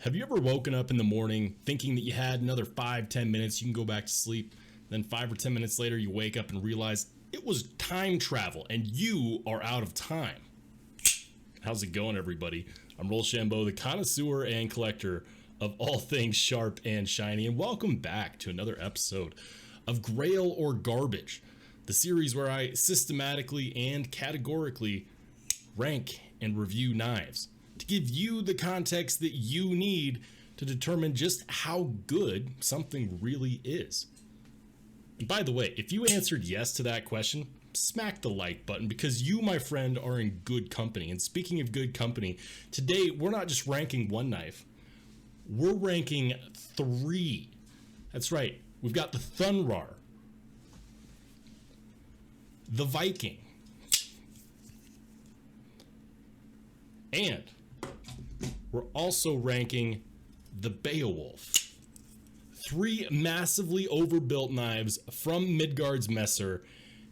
Have you ever woken up in the morning thinking that you had another 5-10 minutes, you can go back to sleep, then 5 or 10 minutes later you wake up and realize it was time travel and you are out of time? How's it going, everybody? I'm Rollshambo, the connoisseur and collector of all things sharp and shiny, and welcome back to another episode of Grail or Garbage, the series where I systematically and categorically rank and review knives to give you the context that you need to determine just how good something really is. And by the way, if you answered yes to that question, smack the like button because you, my friend, are in good company. And speaking of good company, today we're not just ranking one knife, we're ranking 3. That's right, we've got the Thunrar, the Viking, and we're also ranking the Beowulf. 3 massively overbuilt knives from Midgards Messer,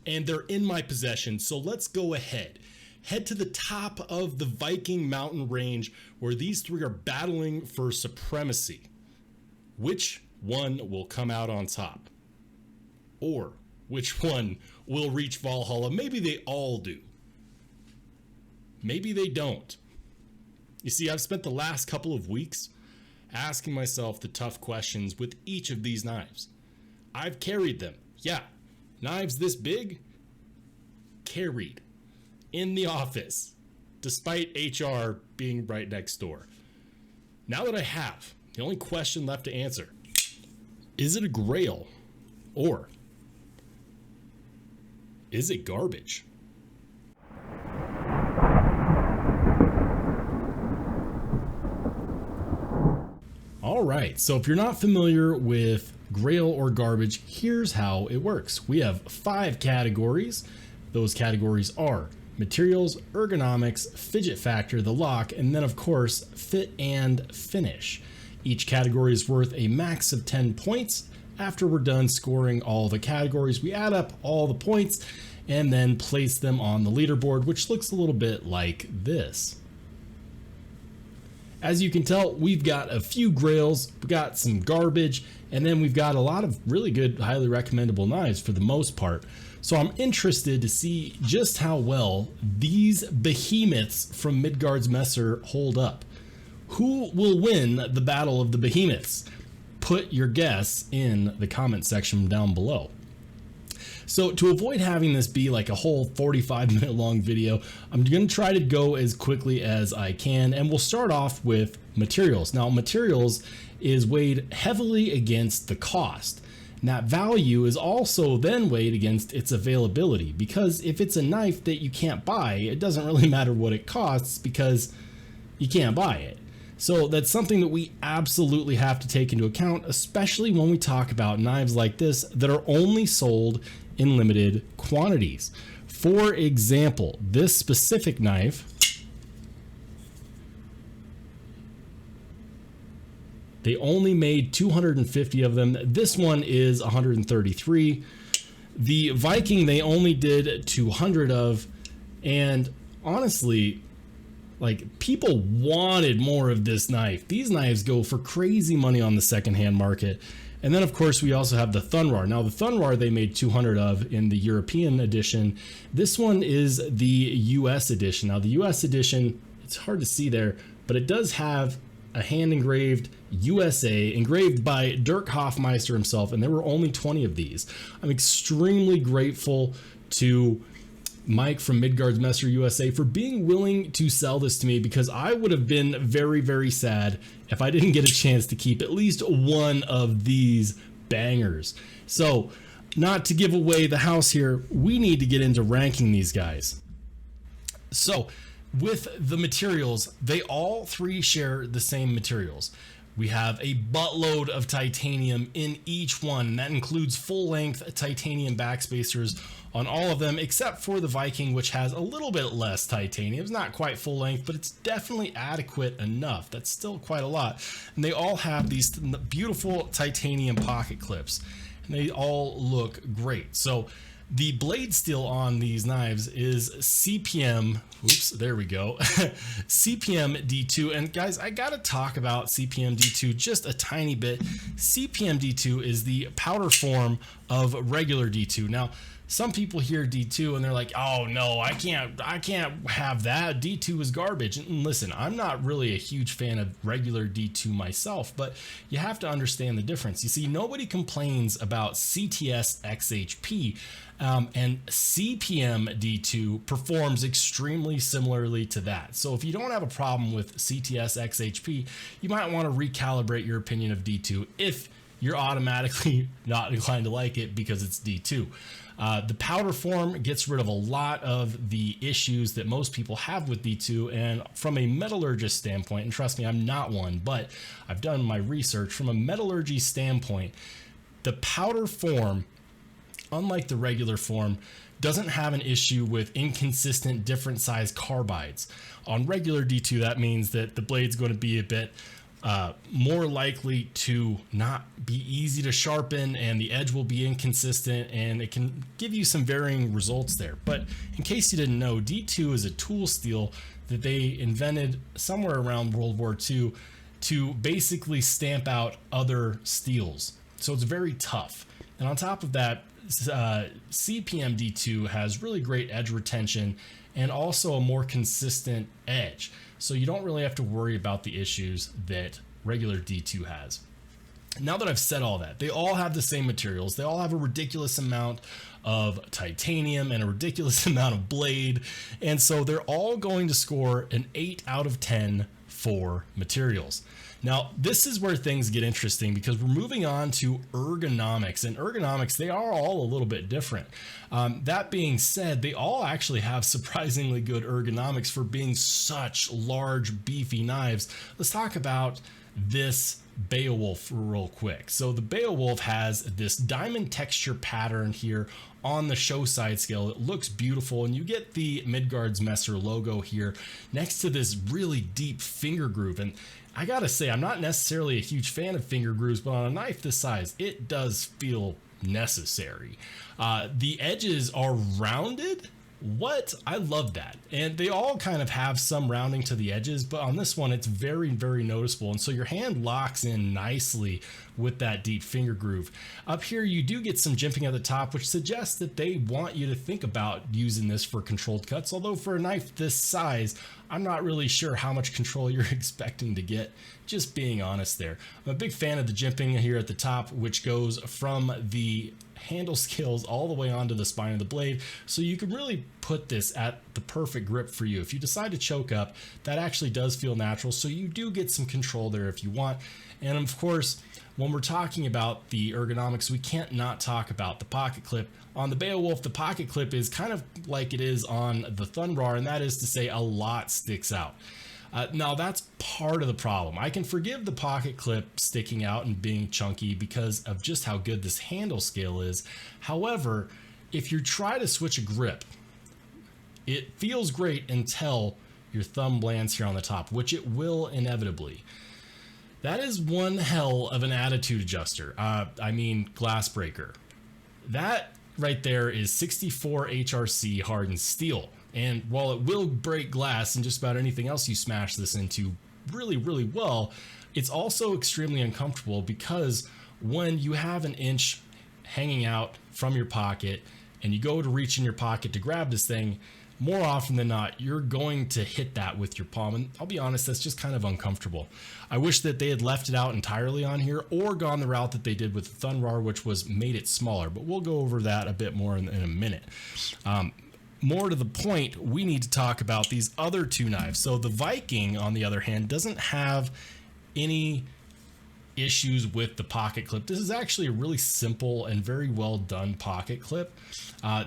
and they're in my possession. So let's go ahead. Head to the top of the Viking mountain range where these 3 are battling for supremacy. Which one will come out on top? Or which one will reach Valhalla? Maybe they all do. Maybe they don't. You see, I've spent the last couple of weeks asking myself the tough questions with each of these knives. I've carried them. Yeah, knives this big, carried in the office, despite HR being right next door. Now that I have, the only question left to answer, is it a grail or is it garbage? All right, so if you're not familiar with Grail or Garbage, here's how it works. We have 5 categories. Those categories are materials, ergonomics, fidget factor, the lock, and then of course, fit and finish. Each category is worth a max of 10 points. After we're done scoring all the categories, we add up all the points and then place them on the leaderboard, which looks a little bit like this. As you can tell, we've got a few grails, we've got some garbage, and then we've got a lot of really good, highly recommendable knives for the most part. So I'm interested to see just how well these behemoths from Midgards Messer hold up. Who will win the battle of the behemoths? Put your guess in the comment section down below. So to avoid having this be like a whole 45-minute long video, I'm going to try to go as quickly as I can, and we'll start off with materials. Now, materials is weighed heavily against the cost. And that value is also then weighed against its availability, because if it's a knife that you can't buy, it doesn't really matter what it costs because you can't buy it. So that's something that we absolutely have to take into account, especially when we talk about knives like this that are only sold in limited quantities. For example, this specific knife, they only made 250 of them. This one is 133. The Viking, they only did 200 of, and honestly, like, people wanted more of this knife. These knives go for crazy money on the secondhand market. And then of course we also have the Thunrar. Now the Thunrar they made 200 of in the European edition. This one is the US edition. Now the US edition, it's hard to see there, but it does have a hand engraved USA engraved by Dirk Hofmeister himself, and there were only 20 of these. I'm extremely grateful to Mike from Midgards Messer USA for being willing to sell this to me, because I would have been very, very sad if I didn't get a chance to keep at least one of these bangers. So, not to give away the house here, we need to get into ranking these guys. So, with the materials, they all 3 share the same materials. We have a buttload of titanium in each one. That includes full-length titanium backspacers on all of them, except for the Viking, which has a little bit less titanium. It's not quite full length, but it's definitely adequate enough. That's still quite a lot. And they all have these beautiful titanium pocket clips, and they all look great. So The blade steel on these knives is CPM, oops, there we go, CPM D2. And guys, I gotta talk about CPM D2 just a tiny bit. CPM D2 is the powder form of regular D2. Now, some people hear D2 and they're like, oh no, I can't have that. D2 is garbage. And listen, I'm not really a huge fan of regular D2 myself, but you have to understand the difference. You see, nobody complains about CTS XHP, and CPM D2 performs extremely similarly to that. So if you don't have a problem with CTS XHP, you might want to recalibrate your opinion of D2 if you're automatically not inclined to like it because it's D2. The powder form gets rid of a lot of the issues that most people have with D2, and from a metallurgist standpoint, and trust me, I'm not one, but I've done my research, from a metallurgy standpoint, the powder form, unlike the regular form, doesn't have an issue with inconsistent different size carbides. On regular D2, that means that the blade's going to be a bit more likely to not be easy to sharpen, and the edge will be inconsistent, and it can give you some varying results there. But in case you didn't know, D2 is a tool steel that they invented somewhere around World War II to basically stamp out other steels. So it's very tough. And on top of that, CPM D2 has really great edge retention and also a more consistent edge. So you don't really have to worry about the issues that regular D2 has. Now that I've said all that, they all have the same materials. They all have a ridiculous amount of titanium and a ridiculous amount of blade. And so they're all going to score an 8 out of 10 for materials. Now, this is where things get interesting because we're moving on to ergonomics, and ergonomics, they are all a little bit different. That being said, they all actually have surprisingly good ergonomics for being such large, beefy knives. Let's talk about this Beowulf real quick. So the Beowulf has this diamond texture pattern here on the show side scale. It looks beautiful, and you get the Midgards Messer logo here next to this really deep finger groove. And I gotta say, I'm not necessarily a huge fan of finger grooves, but on a knife this size, it does feel necessary. The edges are rounded. What? I love that. And they all kind of have some rounding to the edges, but on this one, it's very, very noticeable. And so your hand locks in nicely with that deep finger groove. Up here, you do get some jimping at the top, which suggests that they want you to think about using this for controlled cuts. Although for a knife this size, I'm not really sure how much control you're expecting to get, just being honest there. I'm a big fan of the jimping here at the top, which goes from the handle scales all the way onto the spine of the blade, so you can really put this at the perfect grip for you. If you decide to choke up, that actually does feel natural, so you do get some control there if you want. And of course, when we're talking about the ergonomics, we can't not talk about the pocket clip. On the Beowulf, the pocket clip is kind of like it is on the Thunrar, and that is to say a lot sticks out. Now that's part of the problem. I can forgive the pocket clip sticking out and being chunky because of just how good this handle scale is. However, if you try to switch a grip, it feels great until your thumb lands here on the top, which it will inevitably. That is one hell of an attitude adjuster. I mean, glass breaker. That right there is 64 HRC hardened steel. And while it will break glass and just about anything else you smash this into really, really well, it's also extremely uncomfortable because when you have an inch hanging out from your pocket and you go to reach in your pocket to grab this thing, more often than not, you're going to hit that with your palm. And I'll be honest, that's just kind of uncomfortable. I wish that they had left it out entirely on here or gone the route that they did with the Thunrar, which was made it smaller, but we'll go over that a bit more in a minute. More to the point, we need to talk about these other two knives. So the Viking, on the other hand, doesn't have any issues with the pocket clip. This is actually a really simple and very well done pocket clip.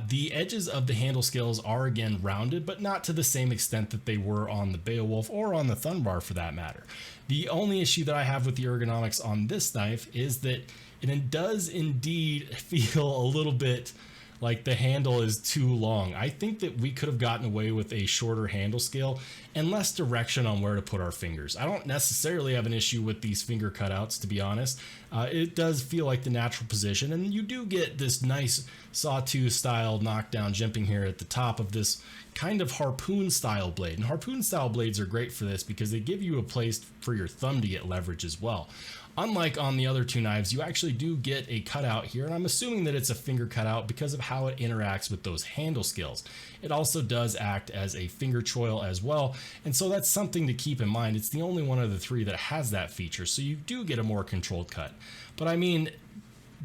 The edges of the handle scales are again rounded, but not to the same extent that they were on the Beowulf or on the Thunrar for that matter. The only issue that I have with the ergonomics on this knife is that it does indeed feel a little bit like the handle is too long. I think that we could have gotten away with a shorter handle scale and less direction on where to put our fingers. I don't necessarily have an issue with these finger cutouts, to be honest. It does feel like the natural position, and you do get this nice sawtooth style knockdown jimping here at the top of this kind of harpoon style blade. And harpoon style blades are great for this because they give you a place for your thumb to get leverage as well. Unlike on the other two knives, you actually do get a cutout here, and I'm assuming that it's a finger cutout because of how it interacts with those handle scales. It also does act as a finger choil as well, and so that's something to keep in mind. It's the only one of the three that has that feature, so you do get a more controlled cut. But I mean,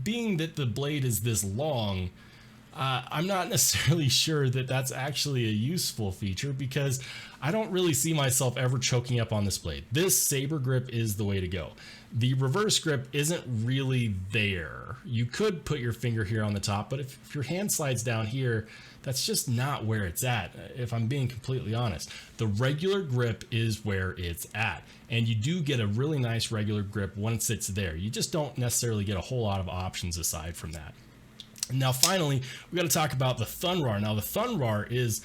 being that the blade is this long, I'm not necessarily sure that that's actually a useful feature because I don't really see myself ever choking up on this blade. This saber grip is the way to go. The reverse grip isn't really there. You could put your finger here on the top, but if your hand slides down here, that's just not where it's at, if I'm being completely honest. The regular grip is where it's at, and you do get a really nice regular grip once it's there. You just don't necessarily get a whole lot of options aside from that. Now, finally, we got to talk about the Thunrar. Now, the Thunrar is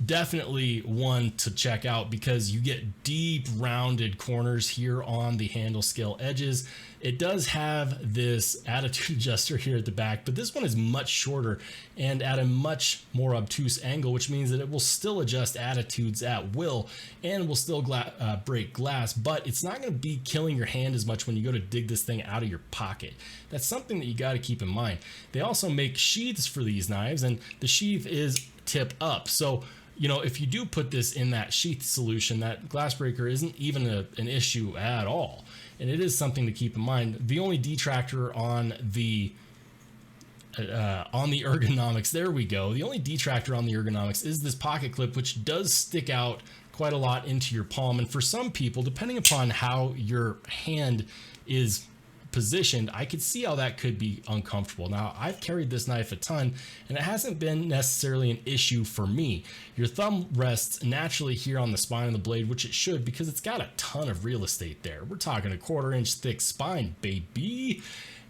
definitely one to check out because you get deep rounded corners here on the handle scale edges. It does have this attitude adjuster here at the back, but this one is much shorter and at a much more obtuse angle, which means that it will still adjust attitudes at will and will still break glass, but it's not going to be killing your hand as much when you go to dig this thing out of your pocket. That's something that you got to keep in mind. They also make sheaths for these knives, and the sheath is tip up. So you know, if you do put this in that sheath solution, that glass breaker isn't even an issue at all. And it is something to keep in mind. The only detractor on the ergonomics, there we go. The only detractor on the ergonomics is this pocket clip, which does stick out quite a lot into your palm. And for some people, depending upon how your hand is positioned, I could see how that could be uncomfortable. Now, I've carried this knife a ton and it hasn't been necessarily an issue for me. Your thumb rests naturally here on the spine of the blade, which it should because it's got a ton of real estate there. We're talking a 1/4 inch thick spine, baby,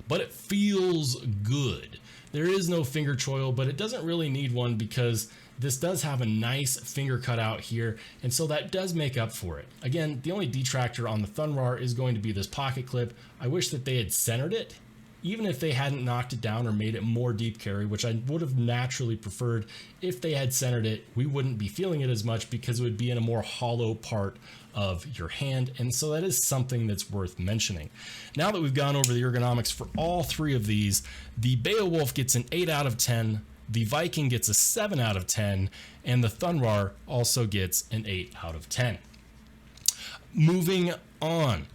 but it feels good. There is no finger choil, but it doesn't really need one because this does have a nice finger cutout here, and so that does make up for it. Again, the only detractor on the Thunrar is going to be this pocket clip. I wish that they had centered it, even if they hadn't knocked it down or made it more deep carry, which I would have naturally preferred. If they had centered it, we wouldn't be feeling it as much because it would be in a more hollow part of your hand, and so that is something that's worth mentioning. Now that we've gone over the ergonomics for all three of these, the Beowulf gets an 8 out of 10, the Viking gets a 7 out of 10, and the Thunrar also gets an 8 out of 10. Moving on,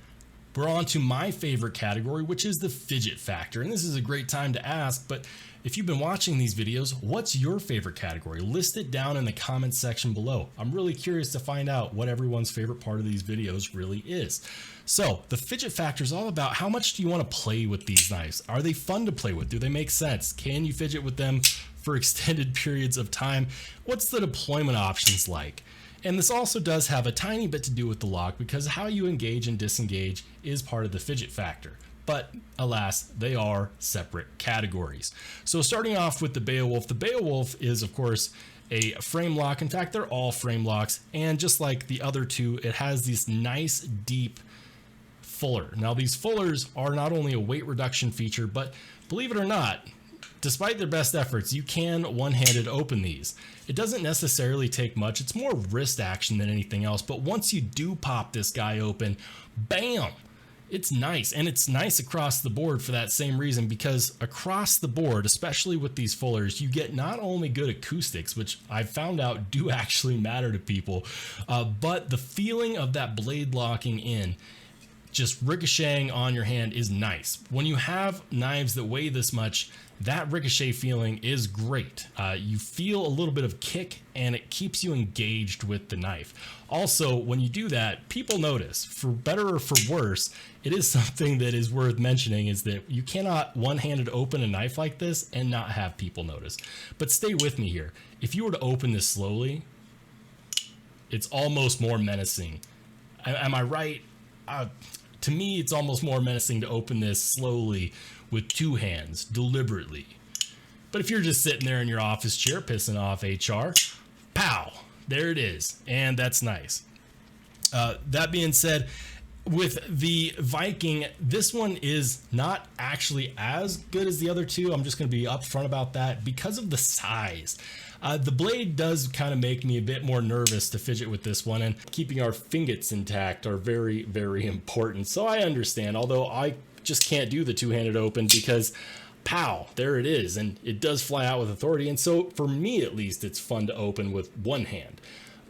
we're on to my favorite category, which is the fidget factor. And this is a great time to ask, but if you've been watching these videos, what's your favorite category? List it down in the comments section below. I'm really curious to find out what everyone's favorite part of these videos really is. So the fidget factor is all about how much do you want to play with these knives? Are they fun to play with? Do they make sense? Can you fidget with them for extended periods of time? What's the deployment options like? And this also does have a tiny bit to do with the lock because how you engage and disengage is part of the fidget factor. But alas, they are separate categories. So starting off with the Beowulf is of course a frame lock. In fact, they're all frame locks. And just like the other two, it has this nice deep fuller. Now these fullers are not only a weight reduction feature, but believe it or not, despite their best efforts, you can one-handed open these. It doesn't necessarily take much. It's more wrist action than anything else. But once you do pop this guy open, bam, it's nice. And it's nice across the board for that same reason, because across the board, especially with these fullers, you get not only good acoustics, which I've found out do actually matter to people, but the feeling of that blade locking in, just ricocheting on your hand, is nice. When you have knives that weigh this much, that ricochet feeling is great. You feel a little bit of kick and it keeps you engaged with the knife. Also, when you do that, people notice. For better or for worse, it is something that is worth mentioning, is that you cannot one-handed open a knife like this and not have people notice. But stay with me here. If you were to open this slowly, it's almost more menacing. Am I right? To me, it's almost more menacing to open this slowly with two hands, deliberately. But if you're just sitting there in your office chair pissing off HR, pow, there it is. And that's nice. That being said, with the Viking, this one is not actually as good as the other two. I'm just going to be upfront about that because of the size. The blade does kind of make me a bit more nervous to fidget with this one, and keeping our fingers intact are very, very important. So I understand, although I just can't do the two-handed open because pow, there it is, and it does fly out with authority. And so for me, at least, it's fun to open with one hand.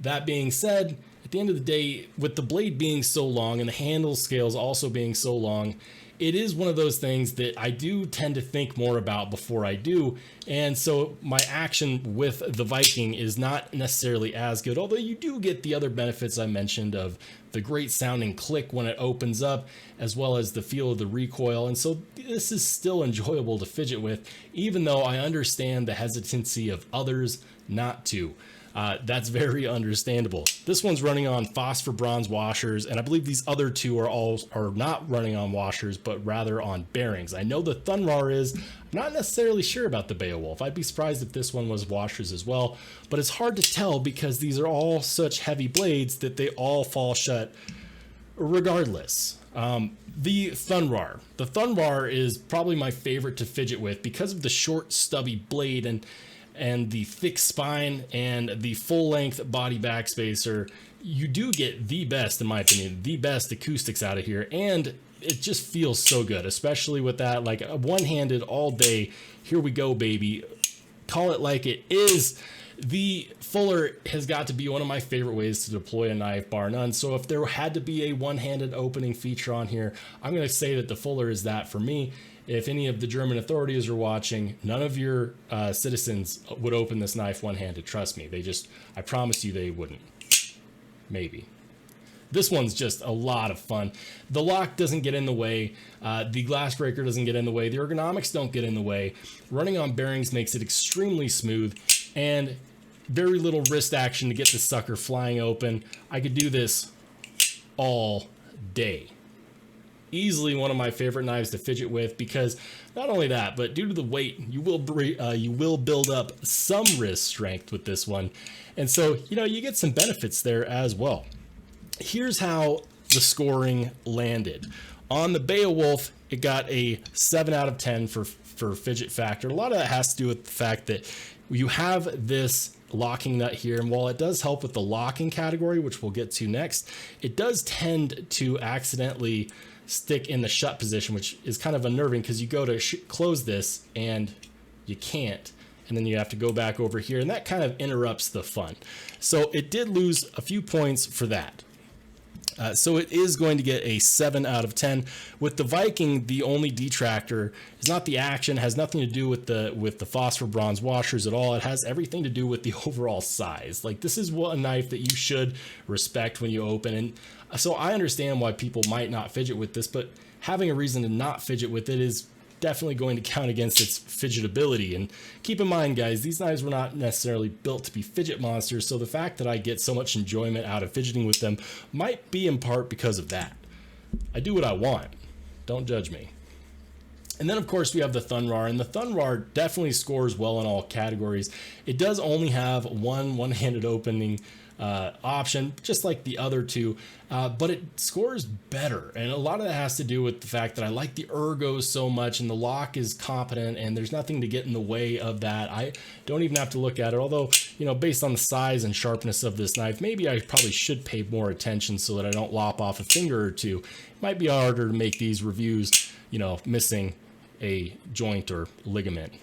That being said, at the end of the day, with the blade being so long and the handle scales also being so long, it is one of those things that I do tend to think more about before I do. And so my action with the Viking is not necessarily as good, although you do get the other benefits I mentioned of the great sounding click when it opens up, as well as the feel of the recoil. And so this is still enjoyable to fidget with, even though I understand the hesitancy of others not to. That's very understandable. This one's running on phosphor bronze washers, and I believe these other two are not running on washers, but rather on bearings. I know the Thunrar is. I'm not necessarily sure about the Beowulf. I'd be surprised if this one was washers as well, but it's hard to tell because these are all such heavy blades that they all fall shut regardless. The Thunrar is probably my favorite to fidget with because of the short stubby blade and the thick spine and the full-length body backspacer. You do get the best, in my opinion, the best acoustics out of here, and it just feels so good, especially with that, like a one-handed all day. Here we go, baby. Call it like it is. The Fuller has got to be one of my favorite ways to deploy a knife, bar none. So if there had to be a one-handed opening feature on here, I'm going to say that the Fuller is that for me. If any of the German authorities are watching, none of your citizens would open this knife one-handed. Trust me. I promise you they wouldn't. Maybe. This one's just a lot of fun. The lock doesn't get in the way. The glass breaker doesn't get in the way. The ergonomics don't get in the way. Running on bearings makes it extremely smooth, and very little wrist action to get the sucker flying open. I could do this all day. Easily one of my favorite knives to fidget with because not only that, but due to the weight, you will build up some wrist strength with this one. And so, you get some benefits there as well. Here's how the scoring landed. On the Beowulf, it got a 7 out of 10 for fidget factor. A lot of that has to do with the fact that you have this locking nut here, and while it does help with the locking category, which we'll get to next, it does tend to accidentally stick in the shut position, which is kind of unnerving because you go to close this and you can't, and then you have to go back over here, and that kind of interrupts the fun. So it did lose a few points for that. So it is going to get a 7 out of 10. With the Viking, the only detractor is not the action, has nothing to do with the phosphor bronze washers at all. It has everything to do with the overall size. Like, this is a knife that you should respect when you open. And so I understand why people might not fidget with this, but having a reason to not fidget with it is definitely going to count against its fidgetability. And keep in mind, guys, these knives were not necessarily built to be fidget monsters, so the fact that I get so much enjoyment out of fidgeting with them might be in part because of that. I do what I want. Don't judge me. And then, of course, we have the Thunrar, and the Thunrar definitely scores well in all categories. It does only have one-handed opening option, just like the other two, but it scores better, and a lot of that has to do with the fact that I like the ergo so much, and the lock is competent, and there's nothing to get in the way of that. I don't even have to look at it, although, based on the size and sharpness of this knife, maybe I probably should pay more attention so that I don't lop off a finger or two. It might be harder to make these reviews, missing a joint or ligament.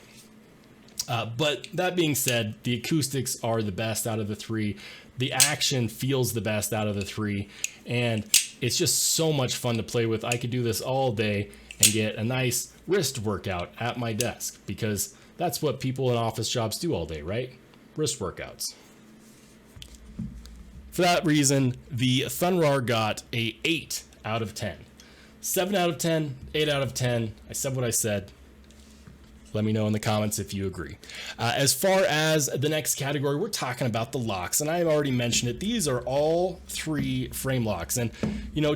But that being said, the acoustics are the best out of the three. The action feels the best out of the three, and it's just so much fun to play with. I could do this all day and get a nice wrist workout at my desk, because that's what people in office jobs do all day, right? Wrist workouts. For that reason, the Thunrar got a 8 out of 10. 7 out of 10, 8 out of 10. I said what I said. Let me know in the comments if you agree. As far as the next category, we're talking about the locks, and I've already mentioned it. These are all 3 frame locks, and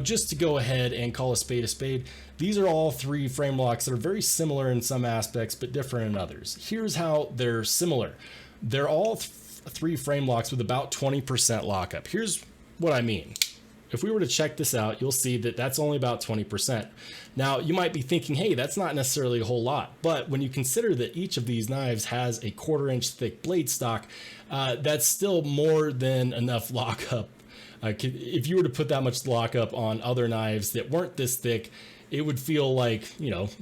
just to go ahead and call a spade, these are all 3 frame locks that are very similar in some aspects, but different in others. Here's how they're similar. They're all 3 frame locks with about 20% lockup. Here's what I mean. If we were to check this out, you'll see that that's only about 20%. Now, you might be thinking, hey, that's not necessarily a whole lot. But when you consider that each of these knives has a 1/4 inch thick blade stock, that's still more than enough lockup. If you were to put that much lockup on other knives that weren't this thick, it would feel like,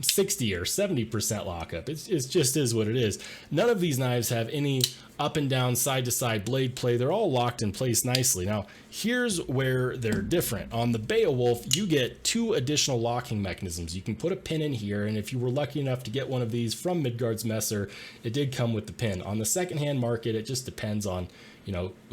60 or 70% lockup. It just is what it is. None of these knives have any up and down, side to side blade play. They're all locked in place nicely. Now, here's where they're different. On the Beowulf, you get 2 additional locking mechanisms. You can put a pin in here, and if you were lucky enough to get one of these from Midgards Messer, it did come with the pin. On the secondhand market, it just depends on,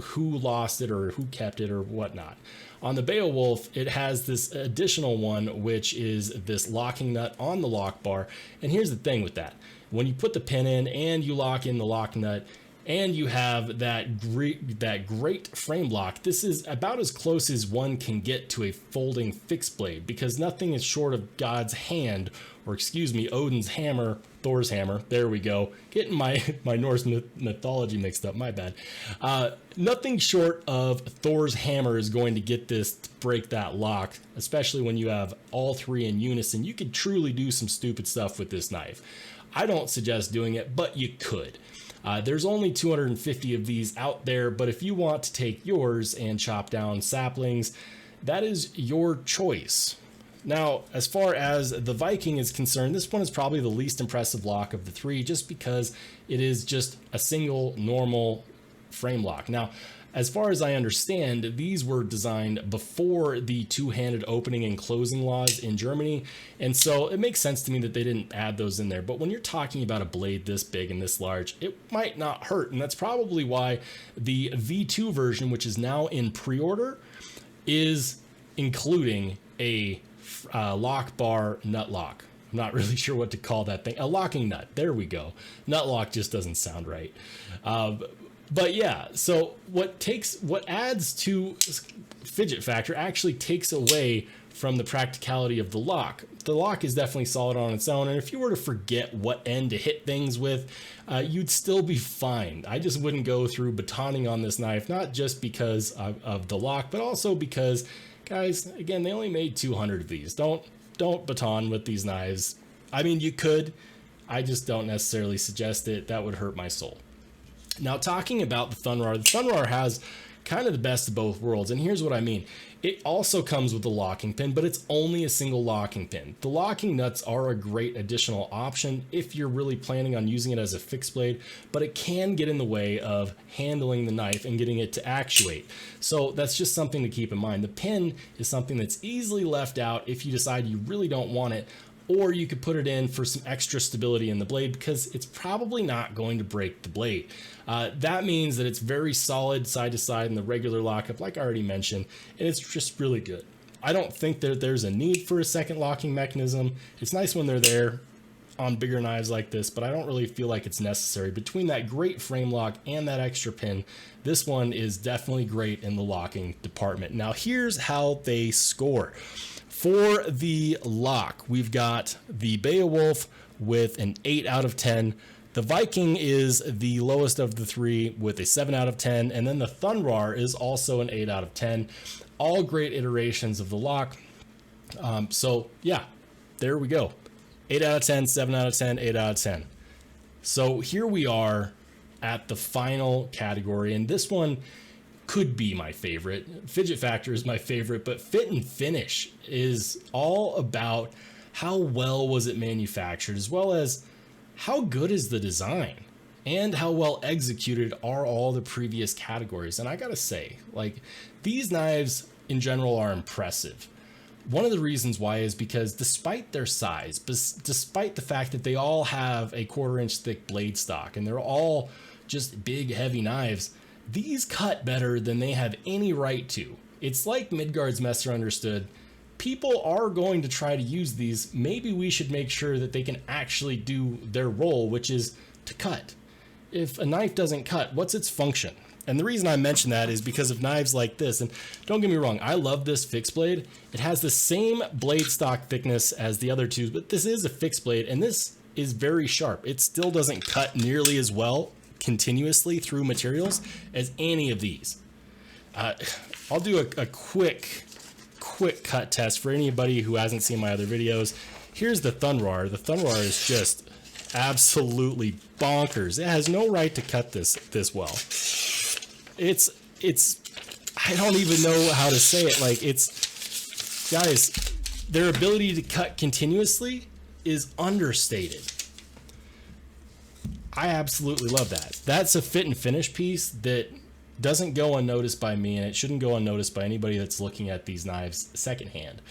who lost it or who kept it or whatnot. On the Beowulf, it has this additional one, which is this locking nut on the lock bar. And here's the thing with that. When you put the pin in and you lock in the lock nut, and you have that great frame lock, this is about as close as one can get to a folding fixed blade, because nothing is short of God's hand, or excuse me, Odin's hammer, Thor's hammer. There we go. Getting my Norse mythology mixed up, my bad. Nothing short of Thor's hammer is going to get this to break that lock, especially when you have all 3 in unison. You could truly do some stupid stuff with this knife. I don't suggest doing it, but you could. There's only 250 of these out there, but if you want to take yours and chop down saplings, that is your choice. Now, as far as the Viking is concerned, this one is probably the least impressive lock of the 3, just because it is just a single normal frame lock. Now, as far as I understand, these were designed before the 2-handed opening and closing laws in Germany, and so it makes sense to me that they didn't add those in there. But when you're talking about a blade this big and this large, it might not hurt, and that's probably why the V2 version, which is now in pre-order, is including a lock bar nut lock. I'm not really sure what to call that thing. A locking nut. There we go. Nut lock just doesn't sound right. But yeah, so what adds to fidget factor actually takes away from the practicality of the lock. The lock is definitely solid on its own, and if you were to forget what end to hit things with, you'd still be fine. I just wouldn't go through batoning on this knife, not just because of the lock, but also because, guys, again, they only made 200 of these. Don't baton with these knives. I mean, you could. I just don't necessarily suggest it. That would hurt my soul. Now, talking about the Thunrar has kind of the best of both worlds, and here's what I mean. It also comes with a locking pin, but it's only a single locking pin. The locking nuts are a great additional option if you're really planning on using it as a fixed blade, but it can get in the way of handling the knife and getting it to actuate. So that's just something to keep in mind. The pin is something that's easily left out if you decide you really don't want it, or you could put it in for some extra stability in the blade, because it's probably not going to break the blade. That means that it's very solid side to side in the regular lockup, like I already mentioned, and it's just really good. I don't think that there's a need for a second locking mechanism. It's nice when they're there on bigger knives like this, but I don't really feel like it's necessary. Between that great frame lock and that extra pin, this one is definitely great in the locking department. Now, here's how they score. For the lock, we've got the Beowulf with an 8 out of 10. The Viking is the lowest of the 3 with a 7 out of 10. And then the Thunrar is also an 8 out of 10. All great iterations of the lock. So yeah, there we go. 8 out of 10, 7 out of 10, 8 out of 10. So here we are at the final category, and this one could be my favorite. Fidget factor is my favorite, but fit and finish is all about how well was it manufactured, as well as how good is the design and how well executed are all the previous categories. And I gotta say, like, these knives in general are impressive. One of the reasons why is because despite their size, despite the fact that they all have a 1/4 inch thick blade stock and they're all just big, heavy knives, these cut better than they have any right to. It's like Midgards Messer understood, people are going to try to use these. Maybe we should make sure that they can actually do their role, which is to cut. If a knife doesn't cut, what's its function? And the reason I mention that is because of knives like this. And don't get me wrong, I love this fixed blade. It has the same blade stock thickness as the other two, but this is a fixed blade, and this is very sharp. It still doesn't cut nearly as well continuously through materials as any of these. I'll do a quick cut test for anybody who hasn't seen my other videos. Here's the Thunrar. The Thunrar is just absolutely bonkers. It has no right to cut this well. It's I don't even know how to say it. Like, it's, guys, their ability to cut continuously is understated. I absolutely love that. That's a fit and finish piece that doesn't go unnoticed by me, and it shouldn't go unnoticed by anybody that's looking at these knives secondhand.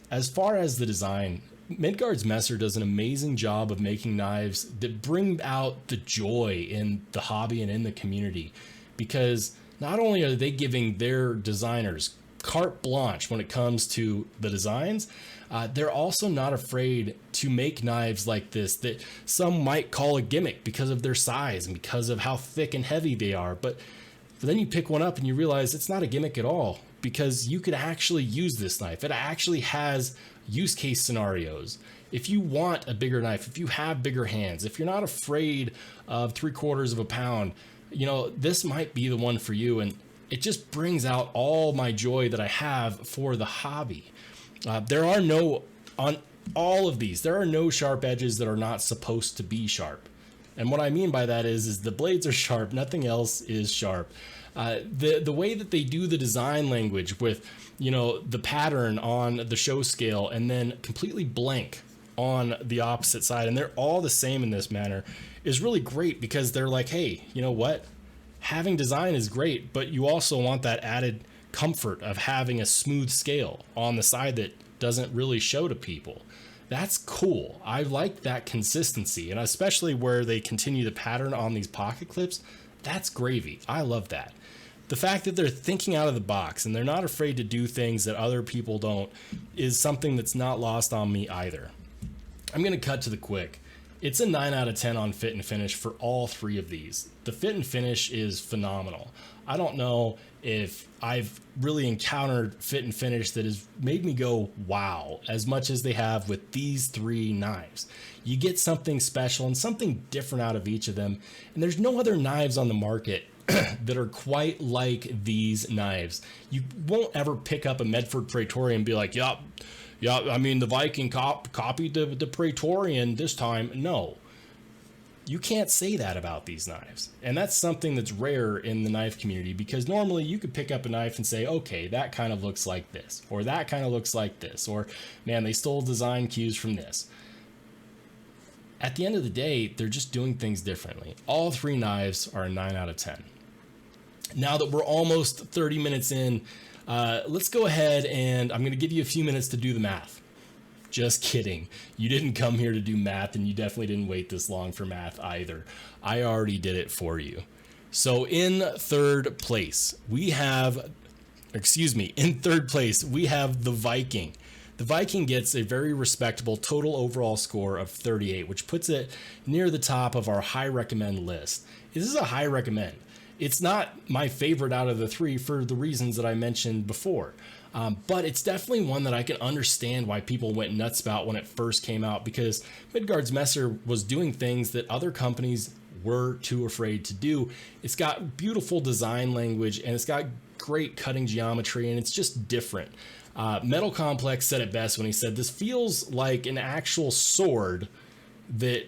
As far as the design, Midgards Messer does an amazing job of making knives that bring out the joy in the hobby and in the community, because not only are they giving their designers carte blanche when it comes to the designs, they're also not afraid to make knives like this that some might call a gimmick because of their size and because of how thick and heavy they are. But then you pick one up and you realize it's not a gimmick at all, because you could actually use this knife. It actually has use case scenarios. If you want a bigger knife, if you have bigger hands, if you're not afraid of 3/4 of a pound, you know, this might be the one for you. And it just brings out all my joy that I have for the hobby. There are no, on all of these, there are no sharp edges that are not supposed to be sharp. And what I mean by that is the blades are sharp, nothing else is sharp. The way that they do the design language with, you know, the pattern on the show scale and then completely blank on the opposite side, and they're all the same in this manner, is really great, because they're like, hey, you know what? Having design is great, but you also want that added comfort of having a smooth scale on the side that doesn't really show to people. That's cool. I like that consistency, and especially where they continue the pattern on these pocket clips, that's gravy. I love that. The fact that they're thinking out of the box and they're not afraid to do things that other people don't is something that's not lost on me either. I'm going to cut to the quick. It's a 9 out of 10 on fit and finish for all three of these. The fit and finish is phenomenal. I don't know if I've really encountered fit and finish that has made me go wow as much as they have with these three knives. You get something special and something different out of each of them, and there's no other knives on the market that are quite like these knives. You won't ever pick up a Medford Praetorian and be like, yeah, I mean, the Viking copied the Praetorian this time. No, you can't say that about these knives. And that's something that's rare in the knife community, because normally you could pick up a knife and say, okay, that kind of looks like this, or that kind of looks like this, or man, they stole design cues from this. At the end of the day, they're just doing things differently. All three knives are a 9 out of 10. Now that we're almost 30 minutes in, let's go ahead and I'm going to give you a few minutes to do the math. Just kidding. You didn't come here to do math, and you definitely didn't wait this long for math either. I already did it for you. So in third place, we have the Viking. The Viking gets a very respectable total overall score of 38, which puts it near the top of our high recommend list. This is a high recommend. It's not my favorite out of the three for the reasons that I mentioned before. But it's definitely one that I can understand why people went nuts about when it first came out, because Midgards Messer was doing things that other companies were too afraid to do. It's got beautiful design language, and it's got great cutting geometry, and it's just different. Metal Complex said it best when he said, this feels like an actual sword that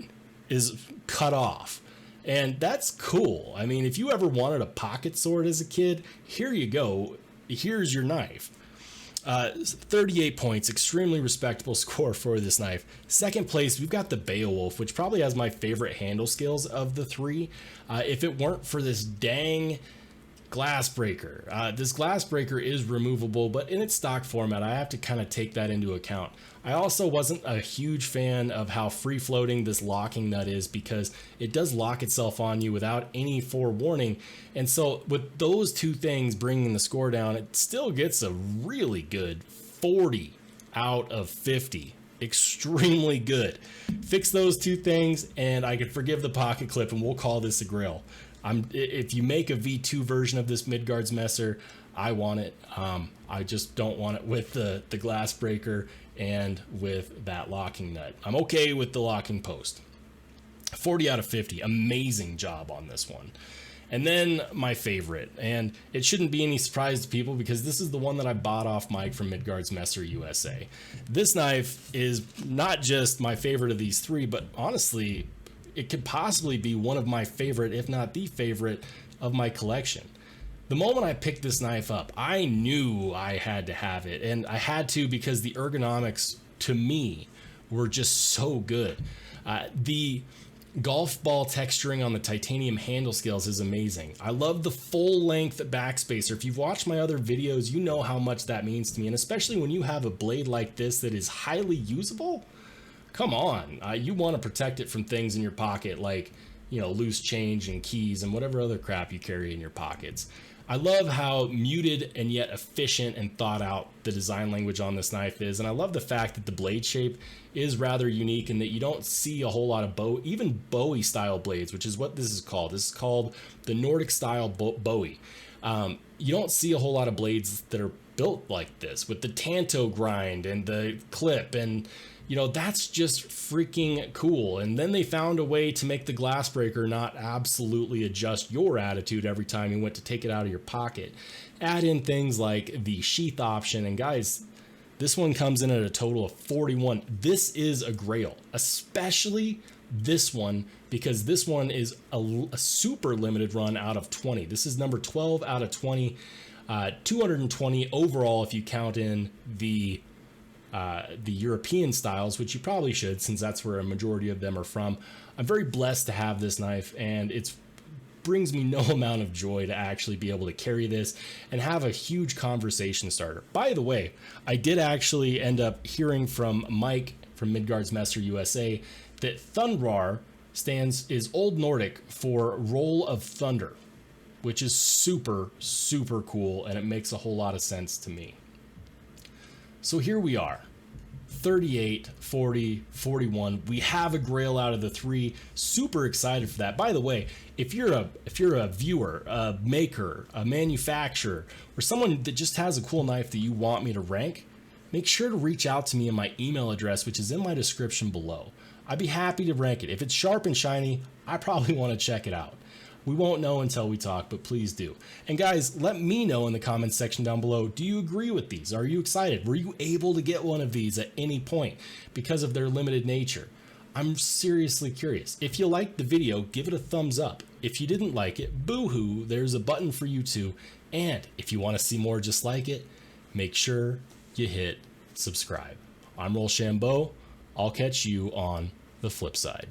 is cut off. And that's cool. I mean, if you ever wanted a pocket sword as a kid, here you go. Here's your knife. 38 points, extremely respectable score for this knife. Second place, we've got the Beowulf, which probably has my favorite handle skills of the three. If it weren't for this dang glass breaker. This glass breaker is removable, but in its stock format, I have to kind of take that into account. I also wasn't a huge fan of how free-floating this locking nut is, because it does lock itself on you without any forewarning. And so with those two things bringing the score down, it still gets a really good 40 out of 50. Extremely good. Fix those two things and I could forgive the pocket clip and we'll call this a Grail. If you make a V2 version of this Midgards Messer, I want it. I just don't want it with the glass breaker and with that locking nut. I'm okay with the locking post. 40 out of 50. Amazing job on this one. And then my favorite, and it shouldn't be any surprise to people because this is the one that I bought off Mike from Midgards Messer USA. This knife is not just my favorite of these three, but honestly, it could possibly be one of my favorite, if not the favorite, of my collection. The moment I picked this knife up, I knew I had to have it, and I had to because the ergonomics, to me, were just so good. The golf ball texturing on the titanium handle scales is amazing. I love the full length backspacer. If you've watched my other videos, you know how much that means to me. And especially when you have a blade like this that is highly usable, come on. You want to protect it from things in your pocket like, you know, loose change and keys and whatever other crap you carry in your pockets. I love how muted and yet efficient and thought out the design language on this knife is. And I love the fact that the blade shape is rather unique and that you don't see a whole lot of even Bowie style blades, which is what this is called. This is called the Nordic style Bowie. You don't see a whole lot of blades that are built like this with the Tanto grind and the clip, and you know, that's just freaking cool. And then they found a way to make the glass breaker not absolutely adjust your attitude every time you went to take it out of your pocket. Add in things like the sheath option, and guys, this one comes in at a total of 41. This is a Grail, especially this one, because this one is a super limited run out of 20. This is number 12 out of 20, 220 overall if you count in the European styles, which you probably should since that's where a majority of them are from. I'm very blessed to have this knife, and it brings me no amount of joy to actually be able to carry this and have a huge conversation starter. By the way, I did actually end up hearing from Mike from Midgards Messer USA that Thundrar is Old Nordic for Roll of Thunder, which is super, super cool, and it makes a whole lot of sense to me. So here we are, 38, 40, 41. We have a Grail out of the three. Super excited for that. By the way, if you're a viewer, a maker, a manufacturer, or someone that just has a cool knife that you want me to rank, make sure to reach out to me in my email address, which is in my description below. I'd be happy to rank it. If it's sharp and shiny, I probably want to check it out. We won't know until we talk, but please do. And guys, let me know in the comments section down below, do you agree with these? Are you excited? Were you able to get one of these at any point because of their limited nature? I'm seriously curious. If you liked the video, give it a thumbs up. If you didn't like it, boo-hoo, there's a button for you too. And if you want to see more just like it, make sure you hit subscribe. I'm Rollshambo. I'll catch you on the flip side.